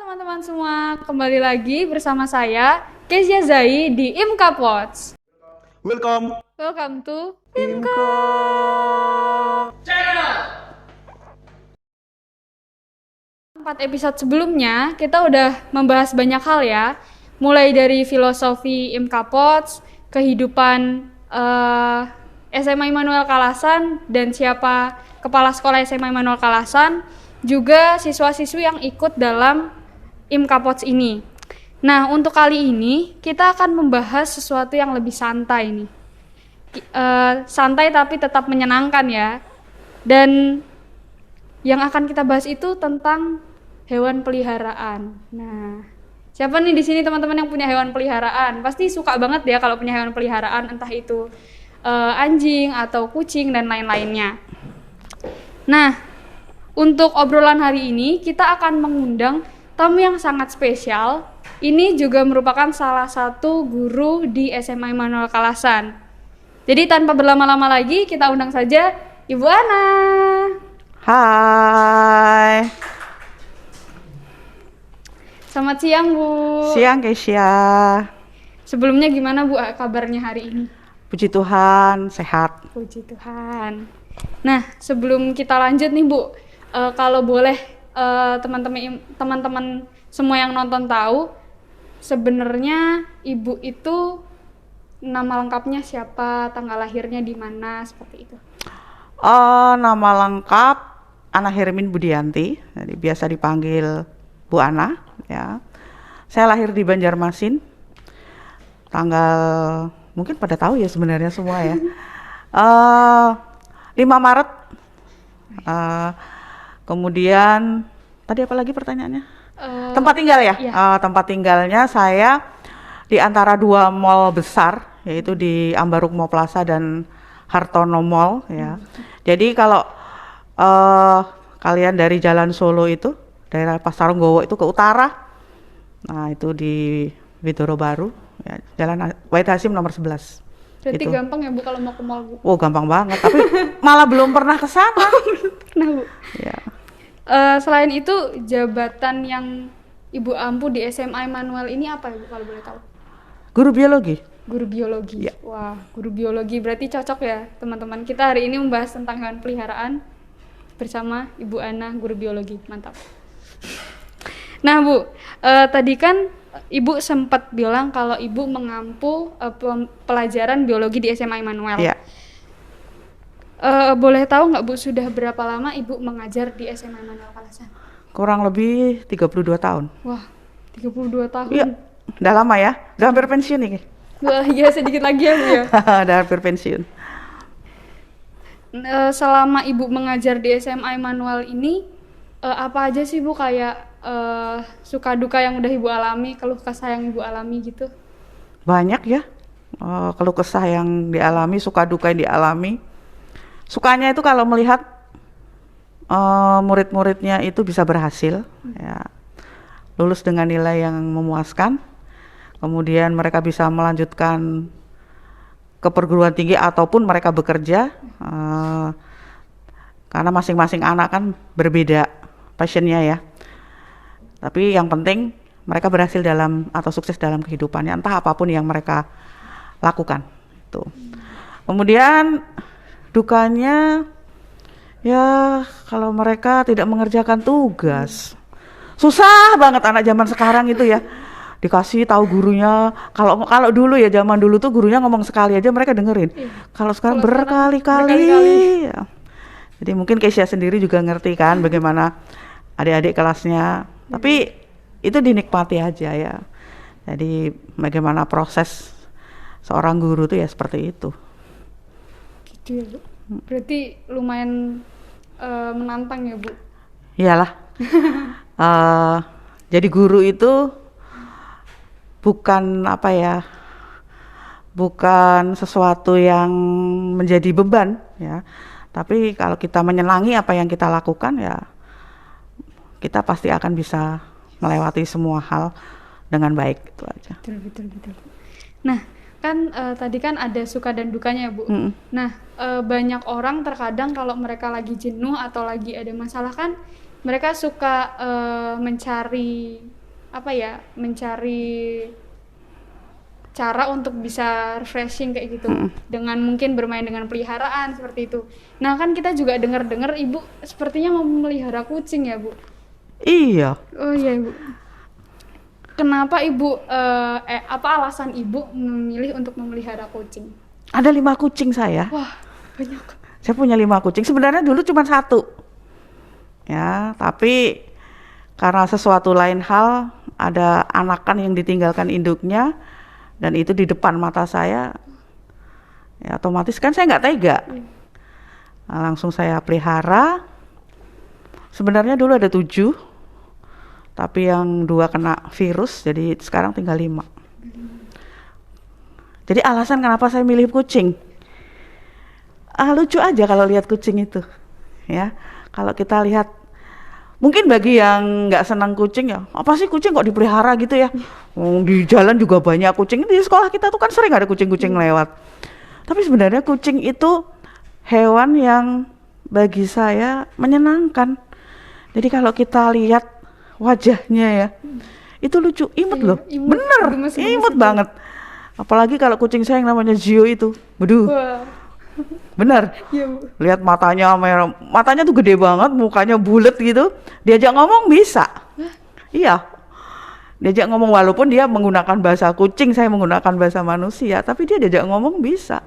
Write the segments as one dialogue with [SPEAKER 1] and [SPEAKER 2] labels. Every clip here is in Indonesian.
[SPEAKER 1] teman-teman semua, kembali lagi bersama saya, Kezia Zai di IMKA Pods.
[SPEAKER 2] Welcome.
[SPEAKER 1] Welcome to
[SPEAKER 2] Imko.
[SPEAKER 1] 4 episode sebelumnya, kita udah membahas banyak hal ya. Mulai dari filosofi IMKA Pods, kehidupan SMA Immanuel Kalasan, dan siapa kepala sekolah SMA Immanuel Kalasan, juga siswa-siswi yang ikut dalam IMKA Pods ini. Nah, untuk kali ini kita akan membahas sesuatu yang lebih santai nih. Santai tapi tetap menyenangkan ya. Dan yang akan kita bahas itu tentang hewan peliharaan. Nah, siapa nih di sini teman-teman yang punya hewan peliharaan? Pasti suka banget ya kalau punya hewan peliharaan, entah itu anjing atau kucing dan lain-lainnya. Nah, untuk obrolan hari ini kita akan mengundang tamu yang sangat spesial. Ini juga merupakan salah satu guru di SMA Immanuel Kalasan. Jadi tanpa berlama-lama lagi, kita undang saja Ibu Ana.
[SPEAKER 2] Hai.
[SPEAKER 1] Selamat siang, Bu.
[SPEAKER 2] Siang, Kesia.
[SPEAKER 1] Sebelumnya gimana, Bu, kabarnya hari ini?
[SPEAKER 2] Puji Tuhan, sehat.
[SPEAKER 1] Puji Tuhan. Nah, sebelum kita lanjut nih, Bu, kalau boleh teman-teman semua yang nonton tahu, sebenarnya Ibu itu nama lengkapnya siapa, tanggal lahirnya di mana, seperti itu.
[SPEAKER 2] Nama lengkap Ana Hermin Budianti, jadi biasa dipanggil Bu Ana. Ya, saya lahir di Banjarmasin, tanggal mungkin pada tahu ya sebenarnya semua ya. 5 Maret. Kemudian tadi apa lagi pertanyaannya? Tempat tinggal ya?
[SPEAKER 1] Iya.
[SPEAKER 2] Tempat tinggalnya saya di antara 2 mall besar, yaitu di Ambarukmo Plaza dan Hartono Mall ya. Jadi kalau kalian dari Jalan Solo itu, daerah Pasar Nggowo itu ke utara, nah itu di Widoro Baru, ya, Jalan Wahid Hasim nomor 11.
[SPEAKER 1] Berarti
[SPEAKER 2] Gitu.
[SPEAKER 1] gampang ya, Bu, kalau mau ke mall, Bu?
[SPEAKER 2] Oh, gampang banget, tapi malah belum pernah ke sana.
[SPEAKER 1] Nah, Bu.
[SPEAKER 2] Ya.
[SPEAKER 1] Selain itu, jabatan yang Ibu ampu di SMA Immanuel ini apa, Ibu, kalau boleh tahu?
[SPEAKER 2] Guru biologi.
[SPEAKER 1] Guru biologi.
[SPEAKER 2] Ya.
[SPEAKER 1] Wah, guru biologi berarti cocok ya, teman-teman. Kita hari ini membahas tentang hewan peliharaan bersama Ibu Ana, guru biologi. Mantap. Nah, Bu, tadi kan Ibu sempat bilang kalau Ibu mengampu pelajaran biologi di SMA Immanuel.
[SPEAKER 2] Ya.
[SPEAKER 1] Boleh tahu nggak, Bu, sudah berapa lama Ibu mengajar di SMA Immanuel Kalasan?
[SPEAKER 2] Kurang lebih 32 tahun.
[SPEAKER 1] Wah, 32 tahun.
[SPEAKER 2] Iya, udah lama ya. Udah hampir pensiun nih.
[SPEAKER 1] Wah, iya, sedikit lagi ya, Bu ya.
[SPEAKER 2] Udah hampir pensiun.
[SPEAKER 1] Selama Ibu mengajar di SMA Immanuel ini, apa aja sih, Bu, kayak suka duka yang udah Ibu alami, keluh kesah yang Ibu alami gitu?
[SPEAKER 2] Banyak ya keluh kesah yang dialami, suka duka yang dialami. Sukanya itu kalau melihat murid-muridnya itu bisa berhasil, ya, lulus dengan nilai yang memuaskan, kemudian mereka bisa melanjutkan ke perguruan tinggi ataupun mereka bekerja, karena masing-masing anak kan berbeda passionnya ya. Tapi yang penting mereka berhasil dalam atau sukses dalam kehidupannya, entah apapun yang mereka lakukan. Tuh. Kemudian dukanya ya kalau mereka tidak mengerjakan tugas. Susah banget anak zaman sekarang itu ya. Dikasih tahu gurunya, kalau dulu ya, zaman dulu tuh gurunya ngomong sekali aja mereka dengerin. Kalau sekarang berkali-kali. Ya. Jadi mungkin Kesia sendiri juga ngerti kan bagaimana adik-adik kelasnya. Tapi itu dinikmati aja ya. Jadi bagaimana proses seorang guru tuh ya seperti itu.
[SPEAKER 1] Gitu ya, Bu. Berarti lumayan menantang ya, Bu?
[SPEAKER 2] Iyalah. Jadi guru itu bukan apa ya, bukan sesuatu yang menjadi beban ya. Tapi kalau kita menyenangi apa yang kita lakukan ya, kita pasti akan bisa melewati semua hal dengan baik, itu aja.
[SPEAKER 1] Betul. Nah, kan tadi kan ada suka dan dukanya ya, Bu. Nah, banyak orang terkadang kalau mereka lagi jenuh atau lagi ada masalah kan mereka suka mencari apa ya, mencari cara untuk bisa refreshing kayak gitu dengan mungkin bermain dengan peliharaan seperti itu. Nah kan kita juga dengar-dengar ibu sepertinya mau memelihara kucing ya Bu?
[SPEAKER 2] Iya.
[SPEAKER 1] Oh iya Ibu. Kenapa ibu apa alasan ibu memilih untuk memelihara kucing?
[SPEAKER 2] Ada 5 kucing saya.
[SPEAKER 1] Wah banyak.
[SPEAKER 2] Saya punya 5 kucing. Sebenarnya dulu cuma 1. Ya, tapi karena sesuatu lain hal, ada anakan yang ditinggalkan induknya, dan itu di depan mata saya, ya otomatis kan saya nggak tega. Nah, langsung saya pelihara. Sebenarnya dulu ada 7, tapi yang 2 kena virus, jadi sekarang tinggal 5. Jadi alasan kenapa saya milih kucing, lucu aja kalau lihat kucing itu, ya. Kalau kita lihat, mungkin bagi yang nggak senang kucing ya, apa sih kucing kok dipelihara gitu ya? Di jalan juga banyak kucing. Di sekolah kita tuh kan sering ada kucing-kucing lewat. Tapi sebenarnya kucing itu hewan yang bagi saya menyenangkan. Jadi kalau kita lihat wajahnya ya, itu lucu, imut loh.
[SPEAKER 1] Imut,
[SPEAKER 2] Bener,
[SPEAKER 1] gemes-gemes
[SPEAKER 2] imut
[SPEAKER 1] itu.
[SPEAKER 2] banget. Apalagi kalau kucing saya yang namanya Zio itu, waduh,
[SPEAKER 1] Wah
[SPEAKER 2] bener.
[SPEAKER 1] iya Bu.
[SPEAKER 2] Lihat matanya merah, matanya tuh gede banget, mukanya bulet gitu. Diajak ngomong bisa. Iya. Diajak ngomong walaupun dia menggunakan bahasa kucing, saya menggunakan bahasa manusia, tapi dia diajak ngomong bisa.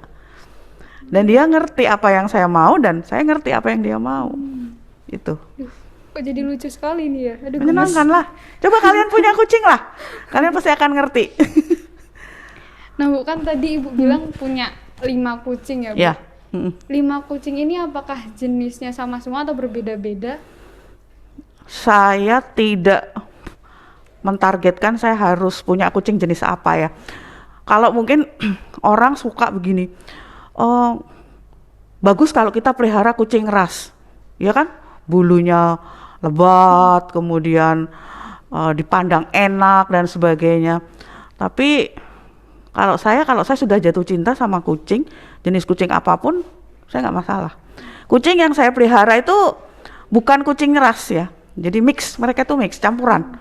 [SPEAKER 2] Dan dia ngerti apa yang saya mau dan saya ngerti apa yang dia mau. Itu.
[SPEAKER 1] Kok jadi lucu sekali nih ya? Aduh,
[SPEAKER 2] Menyenangkan lah. Coba kalian punya kucing lah. Kalian pasti akan ngerti.
[SPEAKER 1] Nah Bu, kan tadi Ibu bilang punya 5 kucing ya Bu?
[SPEAKER 2] Ya.
[SPEAKER 1] 5 kucing ini apakah jenisnya sama semua atau berbeda-beda?
[SPEAKER 2] Saya tidak mentargetkan saya harus punya kucing jenis apa ya. Kalau mungkin orang suka begini, oh bagus kalau kita pelihara kucing ras, ya kan? Bulunya lebat, kemudian dipandang enak dan sebagainya. Tapi kalau saya sudah jatuh cinta sama kucing, jenis kucing apapun, saya nggak masalah. Kucing yang saya pelihara itu bukan kucing ras ya, jadi mix, mereka tuh mix, campuran.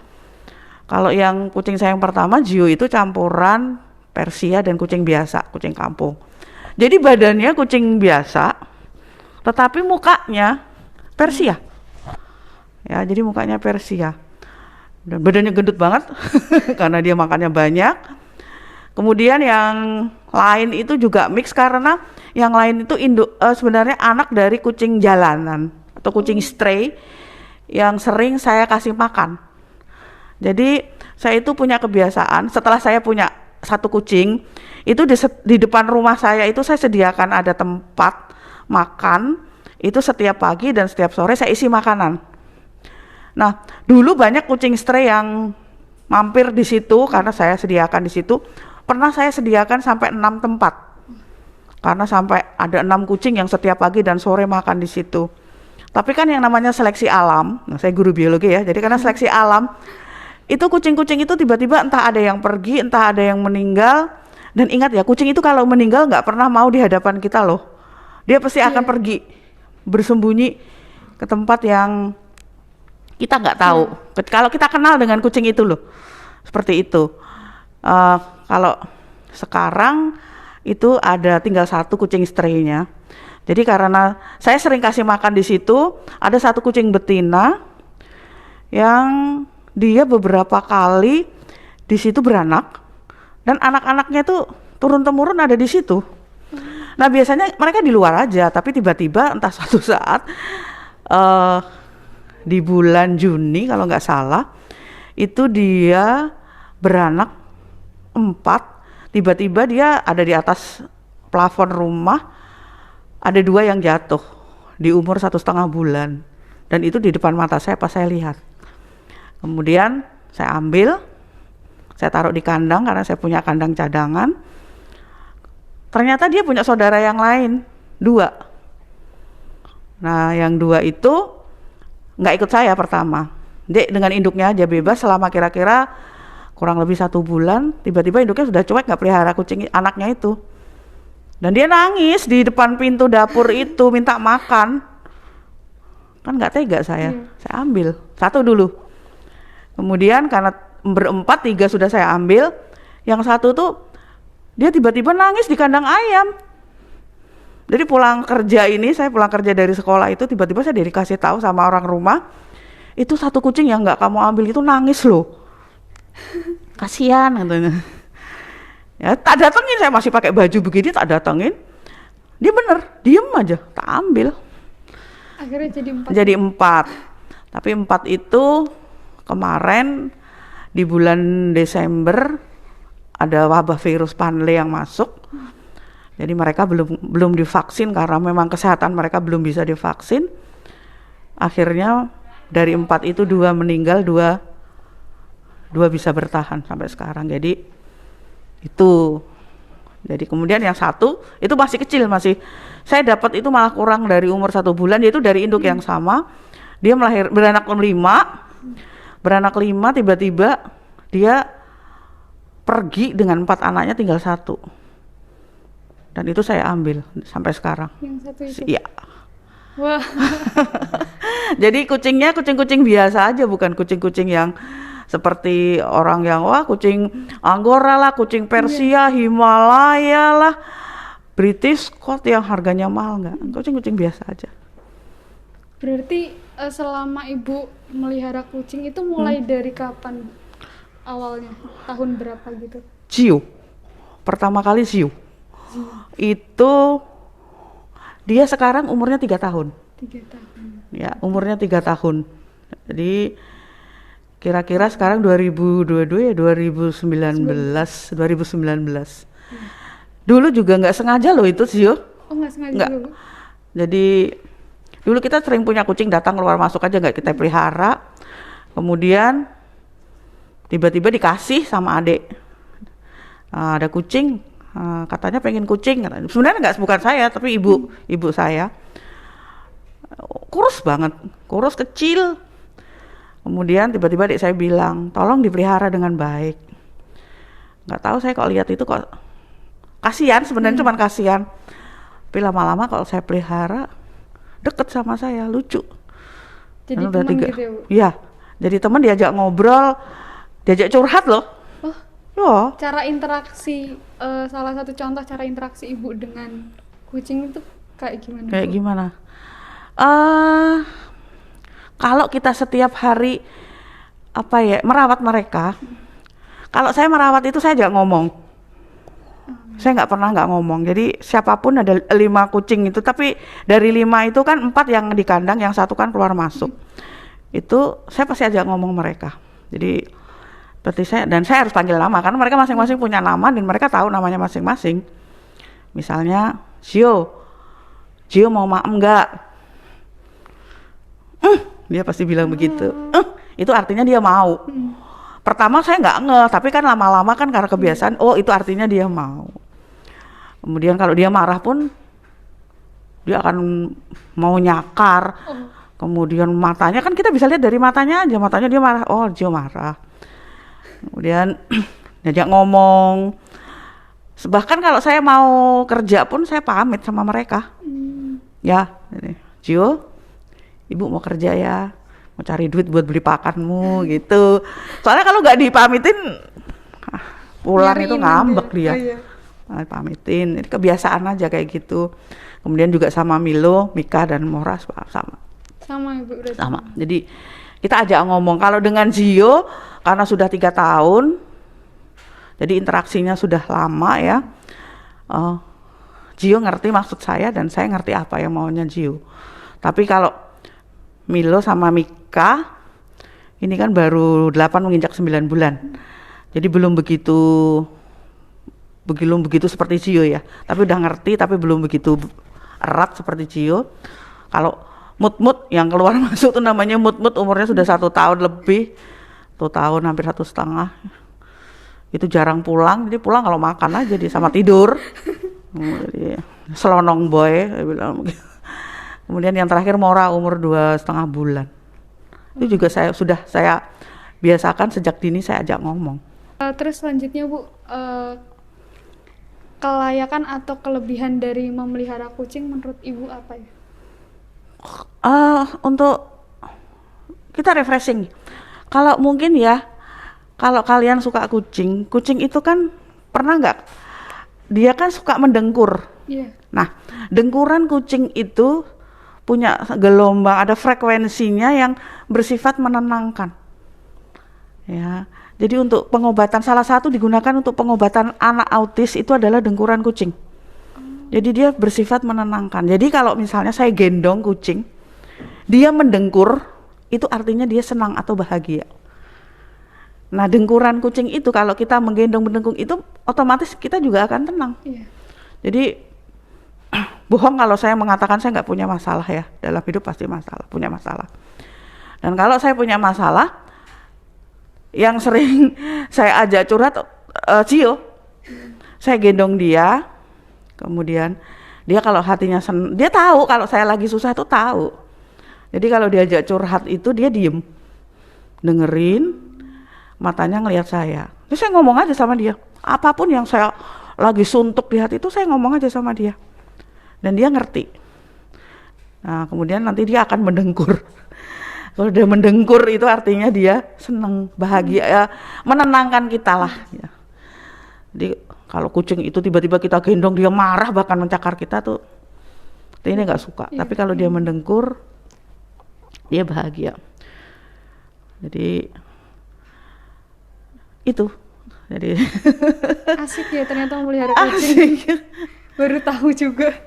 [SPEAKER 2] Kalau yang kucing saya yang pertama, Gio, itu campuran Persia dan kucing biasa, kucing kampung. Jadi badannya kucing biasa, tetapi mukanya Persia. Ya, jadi mukanya Persia. Dan badannya gendut banget, karena dia makannya banyak. Kemudian yang lain itu juga mix, karena yang lain itu sebenarnya anak dari kucing jalanan atau kucing stray yang sering saya kasih makan. Jadi saya itu punya kebiasaan, setelah saya punya 1 kucing, itu di depan rumah saya itu saya sediakan ada tempat makan, itu setiap pagi dan setiap sore saya isi makanan. Nah, dulu banyak kucing stray yang mampir di situ karena saya sediakan di situ. Pernah saya sediakan sampai 6 tempat. Karena sampai ada 6 kucing yang setiap pagi dan sore makan di situ. Tapi kan yang namanya seleksi alam, nah saya guru biologi ya, jadi karena seleksi alam, itu kucing-kucing itu tiba-tiba entah ada yang pergi, entah ada yang meninggal. Dan ingat ya, kucing itu kalau meninggal nggak pernah mau di hadapan kita loh. Dia pasti akan pergi, bersembunyi ke tempat yang kita nggak tahu. Kalau kita kenal dengan kucing itu loh, seperti itu. Kalau sekarang itu ada tinggal 1 kucing straynya. Jadi karena saya sering kasih makan di situ, ada 1 kucing betina yang dia beberapa kali di situ beranak, dan anak-anaknya tuh turun-temurun ada di situ. Nah biasanya mereka di luar aja, tapi tiba-tiba entah suatu saat di bulan Juni kalau nggak salah, itu dia beranak 4. Tiba-tiba dia ada di atas plafon rumah, ada 2 yang jatuh di umur 1,5 bulan, dan itu di depan mata saya pas saya lihat. Kemudian saya ambil, saya taruh di kandang karena saya punya kandang cadangan. Ternyata dia punya saudara yang lain, 2. Nah yang 2 itu nggak ikut saya pertama. Dia dengan induknya aja bebas selama kira-kira kurang lebih 1 bulan. Tiba-tiba induknya sudah cuek, nggak pelihara kucing anaknya itu. Dan dia nangis di depan pintu dapur itu minta makan. Kan nggak tega saya ambil 1 dulu. Kemudian karena berempat, 3 sudah saya ambil. Yang satu tuh dia tiba-tiba nangis di kandang ayam. Jadi saya pulang kerja dari sekolah itu tiba-tiba saya dikasih tahu sama orang rumah, itu satu kucing yang nggak kamu ambil itu nangis loh. Kasihan katanya. Ya, tak datengin, saya masih pakai baju begini, tak datengin. Dia bener, diem aja, tak ambil.
[SPEAKER 1] Akhirnya jadi 4.
[SPEAKER 2] Jadi 4. Tapi 4 itu kemarin di bulan Desember ada wabah virus Panle yang masuk. Jadi mereka belum divaksin karena memang kesehatan mereka belum bisa divaksin. Akhirnya dari 4 itu 2 meninggal, 2 bisa bertahan sampai sekarang. Jadi itu. Jadi kemudian yang satu itu masih kecil, saya dapat itu malah kurang dari umur 1 bulan, yaitu dari induk yang sama. Dia beranak 5 tiba-tiba dia pergi dengan 4 anaknya, tinggal 1. Dan itu saya ambil sampai sekarang.
[SPEAKER 1] Yang satu itu?
[SPEAKER 2] Iya.
[SPEAKER 1] Wah.
[SPEAKER 2] Jadi kucingnya kucing-kucing biasa aja, bukan kucing-kucing yang seperti orang yang kucing Angora lah, kucing Persia, Himalaya lah, British Scott yang harganya mahal, enggak. Kucing-kucing biasa aja.
[SPEAKER 1] Berarti selama Ibu melihara kucing itu mulai dari kapan awalnya? Tahun berapa gitu?
[SPEAKER 2] Ciu. Pertama kali Ciu. Itu dia sekarang umurnya 3 tahun.
[SPEAKER 1] 3 tahun.
[SPEAKER 2] Ya, umurnya 3 tahun. Jadi kira-kira sekarang 2022 ya, 2019. Dulu juga nggak sengaja loh itu Ciu.
[SPEAKER 1] Oh, nggak sengaja
[SPEAKER 2] Nggak.
[SPEAKER 1] dulu?
[SPEAKER 2] Jadi dulu kita sering punya kucing datang keluar masuk aja, nggak kita pelihara. Kemudian tiba-tiba dikasih sama adik. Ada kucing, katanya pengen kucing. Sebenarnya bukan saya, tapi ibu saya. Kurus banget, kurus kecil. Kemudian tiba-tiba adik saya bilang, tolong dipelihara dengan baik. Nggak tahu saya kok lihat itu kok kasihan, sebenarnya cuman kasihan. Tapi lama-lama kalau saya pelihara deket sama saya, lucu.
[SPEAKER 1] Jadi teman gitu ya, Bu?
[SPEAKER 2] Iya, jadi teman, diajak ngobrol, diajak curhat loh.
[SPEAKER 1] Oh,
[SPEAKER 2] Loh.
[SPEAKER 1] cara interaksi, salah satu contoh cara interaksi Ibu dengan kucing itu kayak gimana?
[SPEAKER 2] Kayak
[SPEAKER 1] Bu?
[SPEAKER 2] gimana? Kalau kita setiap hari merawat mereka, kalau saya merawat itu saya nggak ngomong. Saya nggak pernah nggak ngomong. Jadi siapapun, ada 5 kucing itu, tapi dari 5 itu kan 4 yang di kandang, yang 1 kan keluar masuk. Itu saya pasti ajak ngomong mereka. Jadi seperti saya harus panggil nama karena mereka masing-masing punya nama dan mereka tahu namanya masing-masing. Misalnya Gio mau maem nggak? Dia pasti bilang begitu. Itu artinya dia mau. Pertama saya nggak ngeh, tapi kan lama-lama kan karena kebiasaan, itu artinya dia mau. Kemudian kalau dia marah pun dia akan mau nyakar. Kemudian matanya kan kita bisa lihat dari matanya aja, matanya dia marah, Gio marah. Kemudian diajak ngomong. Bahkan kalau saya mau kerja pun saya pamit sama mereka. Ya, Gio, Ibu mau kerja ya, mau cari duit buat beli pakanmu gitu. Soalnya kalau nggak dipamitin, pulang
[SPEAKER 1] Nyariin
[SPEAKER 2] itu ngambek
[SPEAKER 1] dia.
[SPEAKER 2] dia.
[SPEAKER 1] Oh, iya.
[SPEAKER 2] Pamitin, ini kebiasaan aja kayak gitu. Kemudian juga sama Milo, Mika dan Mora sama.
[SPEAKER 1] Sama Ibu berarti?
[SPEAKER 2] Sama. Jadi kita ajak ngomong. Kalau dengan Gio karena sudah 3 tahun, jadi interaksinya sudah lama ya. Gio ngerti maksud saya dan saya ngerti apa yang maunya Gio. Tapi kalau Milo sama Mika ini kan baru 8 menginjak 9 bulan. Jadi belum begitu seperti Gio ya. Tapi udah ngerti, tapi belum begitu erat seperti Gio. Kalau Mut yang keluar masuk tuh namanya Mut, umurnya sudah 1 tahun lebih. 1 tahun hampir 1,5. Itu jarang pulang, jadi pulang kalau makan aja dia sama tidur. Jadi selonong boy, saya bilang begitu. Kemudian yang terakhir Mora umur 2,5 bulan. Itu juga saya biasakan sejak dini, saya ajak ngomong.
[SPEAKER 1] Terus selanjutnya Bu, kelayakan atau kelebihan dari memelihara kucing menurut Ibu apa ya?
[SPEAKER 2] Untuk kita refreshing. Kalau mungkin ya, kalau kalian suka kucing, kucing itu kan pernah nggak? Dia kan suka mendengkur.
[SPEAKER 1] Iya.
[SPEAKER 2] Nah, dengkuran kucing itu punya gelombang, ada frekuensinya yang bersifat menenangkan. Ya, jadi untuk pengobatan, salah satu digunakan untuk pengobatan anak autis itu adalah dengkuran kucing. Jadi dia bersifat menenangkan. Jadi kalau misalnya saya gendong kucing, dia mendengkur, itu artinya dia senang atau bahagia. Nah, dengkuran kucing itu kalau kita menggendong mendengkur itu otomatis kita juga akan tenang.
[SPEAKER 1] Iya.
[SPEAKER 2] Jadi bohong kalau saya mengatakan saya nggak punya masalah ya. Dalam hidup pasti punya masalah. Dan kalau saya punya masalah, yang sering saya ajak curhat, Cio, saya gendong dia, kemudian dia kalau hatinya dia tahu kalau saya lagi susah itu tahu. Jadi kalau diajak curhat itu dia diem, dengerin, matanya ngelihat saya. Terus saya ngomong aja sama dia, apapun yang saya lagi suntuk di hati itu saya ngomong aja sama dia. Dan dia ngerti. Nah, kemudian nanti dia akan mendengkur. Kalau dia mendengkur itu artinya dia senang, bahagia, ya, menenangkan kita lah. Ya. Jadi kalau kucing itu tiba-tiba kita gendong dia marah bahkan mencakar kita tuh, ini nggak suka.
[SPEAKER 1] Iya.
[SPEAKER 2] Tapi kalau dia mendengkur, dia bahagia. Jadi itu. Jadi
[SPEAKER 1] Asik ya ternyata memelihara kucing.
[SPEAKER 2] asik.
[SPEAKER 1] Baru tahu juga.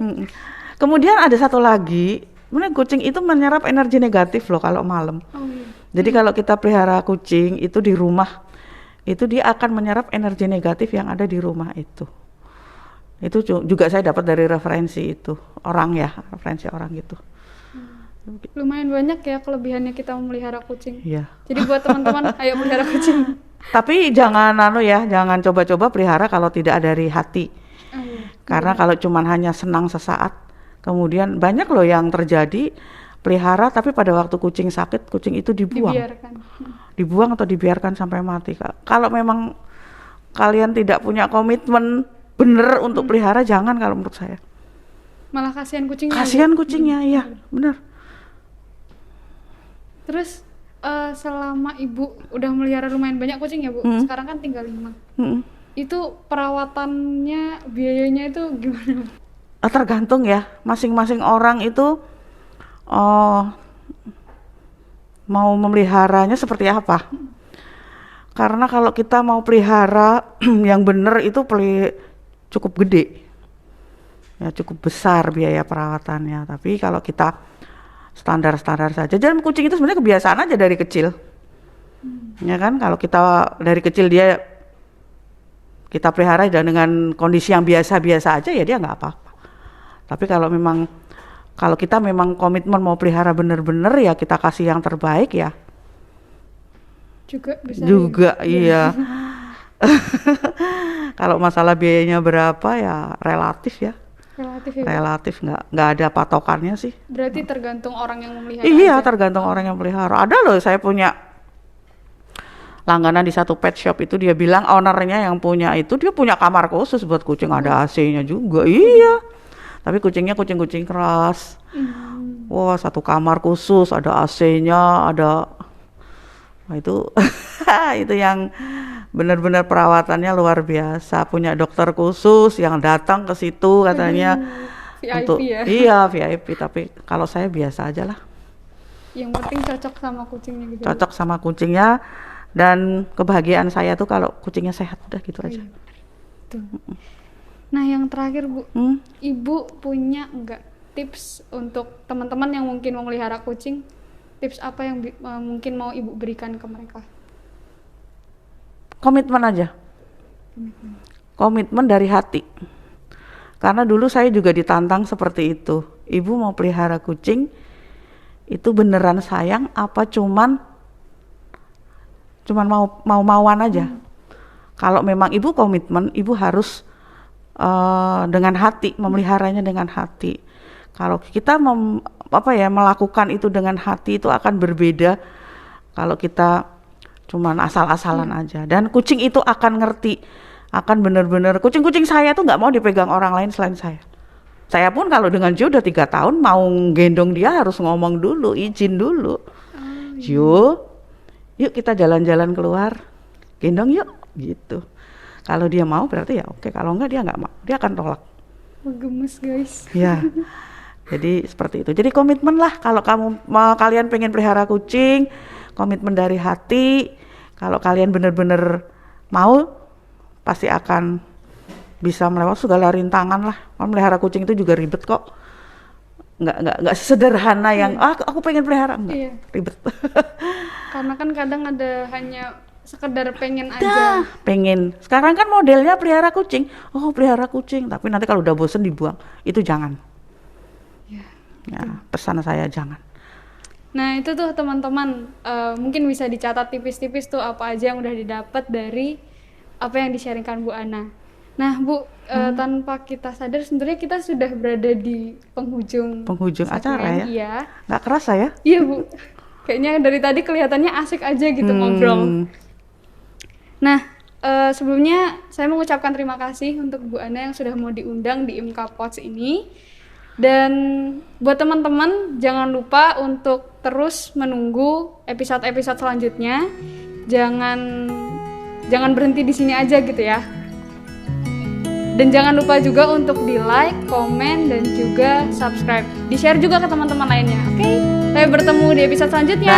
[SPEAKER 2] Kemudian ada satu lagi, sebenarnya kucing itu menyerap energi negatif loh kalau malam.
[SPEAKER 1] Oh iya.
[SPEAKER 2] Jadi kalau kita pelihara kucing itu di rumah, itu dia akan menyerap energi negatif yang ada di rumah itu. Itu juga saya dapat dari referensi itu referensi orang gitu.
[SPEAKER 1] Lumayan banyak ya kelebihannya kita memelihara kucing.
[SPEAKER 2] Iya.
[SPEAKER 1] Jadi buat teman-teman, ayo pelihara kucing.
[SPEAKER 2] Tapi jangan jangan coba-coba pelihara kalau tidak dari hati.
[SPEAKER 1] Oh, iya.
[SPEAKER 2] Karena kalau cuman hanya senang sesaat, kemudian banyak loh yang terjadi pelihara tapi pada waktu kucing sakit, kucing itu dibuang.
[SPEAKER 1] Dibiarkan.
[SPEAKER 2] Dibuang atau dibiarkan sampai mati. Kalau memang kalian tidak punya komitmen bener untuk pelihara, jangan kalau menurut saya.
[SPEAKER 1] Malah kasihan kucingnya.
[SPEAKER 2] Kasihan
[SPEAKER 1] Bu.
[SPEAKER 2] kucingnya, iya, bener.
[SPEAKER 1] Terus selama ibu udah melihara lumayan banyak kucing ya bu, sekarang kan tinggal 5. Itu perawatannya, biayanya itu gimana bu?
[SPEAKER 2] Tergantung ya, masing-masing orang itu mau memeliharanya seperti apa. Karena kalau kita mau pelihara yang bener itu cukup gede, ya cukup besar biaya perawatannya. Tapi kalau kita standar-standar saja, dan kucing itu sebenarnya kebiasaan aja dari kecil, ya kan. Kalau kita dari kecil kita pelihara dan dengan kondisi yang biasa-biasa aja ya dia nggak apa-apa. Tapi kalau kita memang komitmen mau pelihara bener-bener ya kita kasih yang terbaik ya. Juga iya. Kalau masalah biayanya berapa ya relatif ya. Relatif nggak ada patokannya sih.
[SPEAKER 1] Berarti tergantung orang yang memelihara.
[SPEAKER 2] Iya,
[SPEAKER 1] aja.
[SPEAKER 2] tergantung orang yang pelihara. Ada loh, saya punya langganan di satu pet shop itu, dia bilang ownernya yang punya itu dia punya kamar khusus buat kucing, ada AC-nya juga. Iya. Tapi kucingnya kucing-kucing keras. Wah, satu kamar khusus, ada AC-nya, ada. Nah, itu itu yang benar-benar perawatannya luar biasa. Punya dokter khusus yang datang ke situ katanya
[SPEAKER 1] VIP
[SPEAKER 2] untuk
[SPEAKER 1] ya?
[SPEAKER 2] Iya, VIP. Tapi kalau saya biasa aja lah.
[SPEAKER 1] Yang penting cocok sama kucingnya gitu.
[SPEAKER 2] Cocok sama kucingnya, dan kebahagiaan saya tuh kalau kucingnya sehat, udah gitu aja.
[SPEAKER 1] Tuh. Nah, yang terakhir Bu, Ibu punya nggak tips untuk teman-teman yang mungkin mau melihara kucing? Tips apa yang mungkin mau Ibu berikan ke mereka?
[SPEAKER 2] Komitmen aja. Komitmen dari hati. Karena dulu saya juga ditantang seperti itu. Ibu mau pelihara kucing, itu beneran sayang apa cuman mau-mauan aja. Kalau memang ibu komitmen, ibu harus dengan hati, memeliharanya dengan hati. Kalau kita melakukan itu dengan hati itu akan berbeda kalau kita cuman asal-asalan aja. Dan kucing itu akan ngerti, akan benar-benar, kucing-kucing saya tuh nggak mau dipegang orang lain selain saya. Saya pun kalau dengan Gio udah 3 tahun mau gendong dia harus ngomong dulu, izin dulu. Gio, yuk kita jalan-jalan keluar. gendong yuk gitu. Kalau dia mau berarti ya oke, kalau enggak dia nggak mau, dia akan tolak.
[SPEAKER 1] Wah, gemes guys.
[SPEAKER 2] Ya, jadi seperti itu. Jadi komitmen lah kalau kalian pengen pelihara kucing, komitmen dari hati. Kalau kalian bener-bener mau, pasti akan bisa melewati segala rintangan lah. Kalau melihara kucing itu juga ribet kok. Nggak sederhana yang aku pengen pelihara, enggak.
[SPEAKER 1] Iya.
[SPEAKER 2] Ribet.
[SPEAKER 1] Karena kan kadang ada hanya sekedar pengen aja.
[SPEAKER 2] Pengen. Sekarang kan modelnya pelihara kucing. Oh, pelihara kucing, tapi nanti kalau udah bosen dibuang. Itu jangan. Ya, pesan saya jangan.
[SPEAKER 1] Nah, itu tuh teman-teman, mungkin bisa dicatat tipis-tipis tuh apa aja yang udah didapat dari apa yang di-sharingkan Bu Ana. Nah, Bu, tanpa kita sadar sebenarnya kita sudah berada di penghujung
[SPEAKER 2] acara ya.
[SPEAKER 1] Iya.
[SPEAKER 2] Nggak kerasa ya?
[SPEAKER 1] Iya, Bu. Kayaknya dari tadi kelihatannya asik aja gitu ngobrol. Nah, sebelumnya saya mengucapkan terima kasih untuk Bu Ana yang sudah mau diundang di IMKA Pods ini. Dan buat teman-teman jangan lupa untuk terus menunggu episode-episode selanjutnya. Jangan berhenti di sini aja gitu ya. Dan jangan lupa juga untuk di-like, komen, dan juga subscribe. Di-share juga ke teman-teman lainnya. Oke? Sampai bertemu di episode selanjutnya.